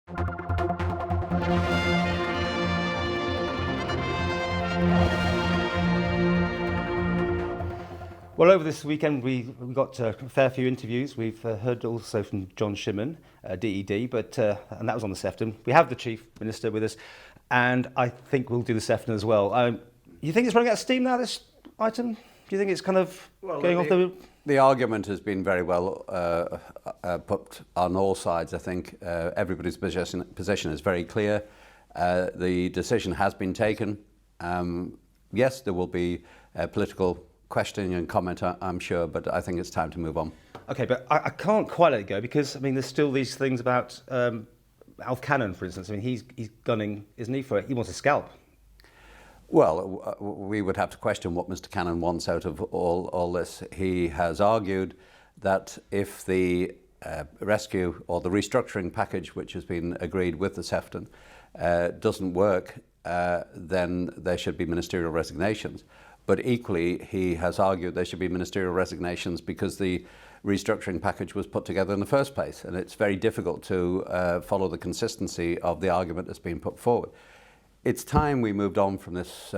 Well, over this weekend we got a fair few interviews. We've heard also from John Shimon, DED, and that was on the Sefton. We have the Chief Minister with us, and I think we'll do the Sefton as well. You think it's running out of steam now, this item? Do you think it's kind of going off the... The argument has been very well put on all sides. I think everybody's position is very clear. The decision has been taken. Yes, there will be political questioning and comment, I'm sure, but I think it's time to move on. Okay, but I can't quite let it go because, I mean, there's still these things about Alf Cannon, for instance. I mean, he's gunning, isn't he, for it? He wants a scalp. Well, we would have to question what Mr. Cannon wants out of all this. He has argued that if the rescue or the restructuring package, which has been agreed with the Sefton, doesn't work, then there should be ministerial resignations. But equally, he has argued there should be ministerial resignations because the restructuring package was put together in the first place. And it's very difficult to follow the consistency of the argument that's been put forward. It's time we moved on from this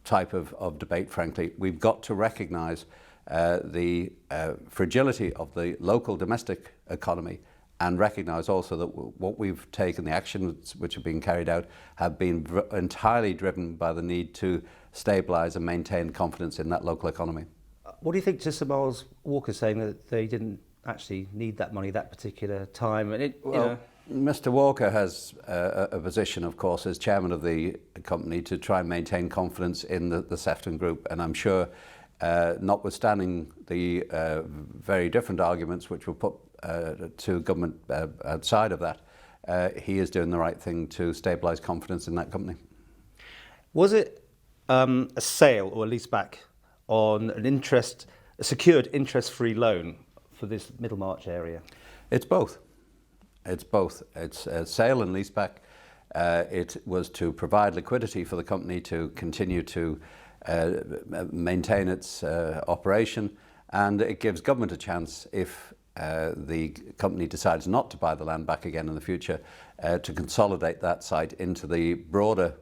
type of debate, frankly. We've got to recognise the fragility of the local domestic economy and recognise also that what we've taken, the actions which have been carried out, have been entirely driven by the need to stabilise and maintain confidence in that local economy. What do you think to Sir Miles Walker saying that they didn't actually need that money that particular time? And Mr. Walker has a position, of course, as chairman of the company to try and maintain confidence in the Sefton Group, and I'm sure, notwithstanding the very different arguments which were put to government outside of that, he is doing the right thing to stabilise confidence in that company. Was it a sale or a leaseback on a secured interest-free loan for this Middlemarch area? It's both. It's both. It's a sale and leaseback. It was to provide liquidity for the company to continue to maintain its operation, and it gives government a chance, if the company decides not to buy the land back again in the future, to consolidate that site into the broader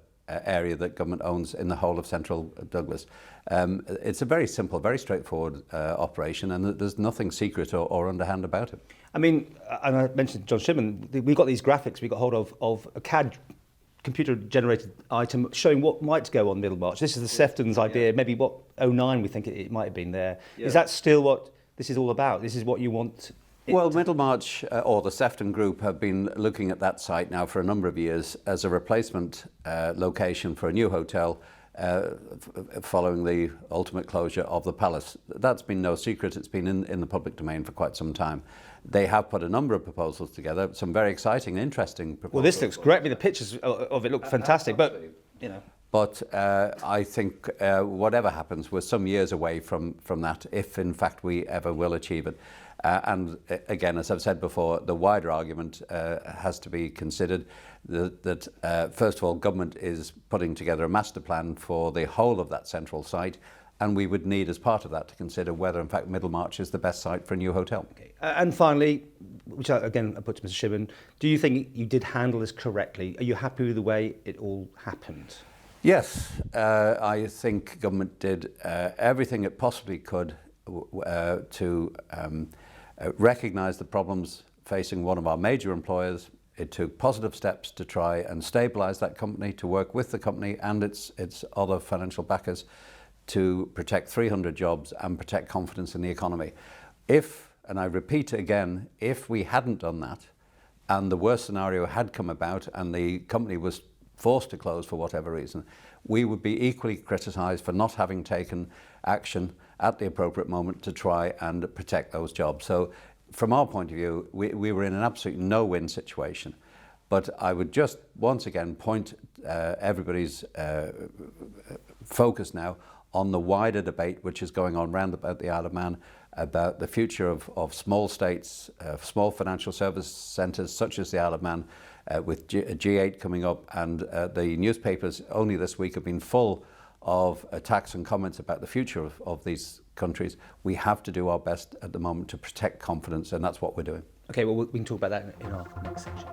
area that government owns in the whole of central Douglas. It's a very simple, very straightforward operation, and there's nothing secret or underhand about it. I mean, and I mentioned John Shimon, we got these graphics we got hold of a CAD computer-generated item showing what might go on Middlemarch. This is the Sefton's idea, maybe what, 09 we think it might have been there. Yeah. Is that still what this is all about? This is what you want? Well, Middlemarch or the Sefton Group have been looking at that site now for a number of years as a replacement location for a new hotel following the ultimate closure of the Palace. That's been no secret. It's been in the public domain for quite some time. They have put a number of proposals together, some very exciting and interesting proposals. Well, this looks great. I mean, the pictures of it look fantastic, but, you know. But I think whatever happens, we're some years away from that, if in fact we ever will achieve it. And again, as I've said before, the wider argument has to be considered that first of all, government is putting together a master plan for the whole of that central site, and we would need as part of that to consider whether in fact Middlemarch is the best site for a new hotel. Okay. And finally, which I put to Mr. Shimon, do you think you did handle this correctly? Are you happy with the way it all happened? Yes, I think government did everything it possibly could to recognise the problems facing one of our major employers. It took positive steps to try and stabilise that company, to work with the company and its other financial backers to protect 300 jobs and protect confidence in the economy. If, and I repeat again, if we hadn't done that and the worst scenario had come about and the company was forced to close for whatever reason, we would be equally criticised for not having taken action at the appropriate moment to try and protect those jobs. So from our point of view, we were in an absolute no-win situation. But I would just once again point everybody's focus now on the wider debate which is going on round about the Isle of Man about the future of small states, small financial service centres such as the Isle of Man, with G8 coming up, and the newspapers only this week have been full of attacks and comments about the future of these countries. We have to do our best at the moment to protect confidence, and that's what we're doing. Okay, well, we can talk about that in our next section.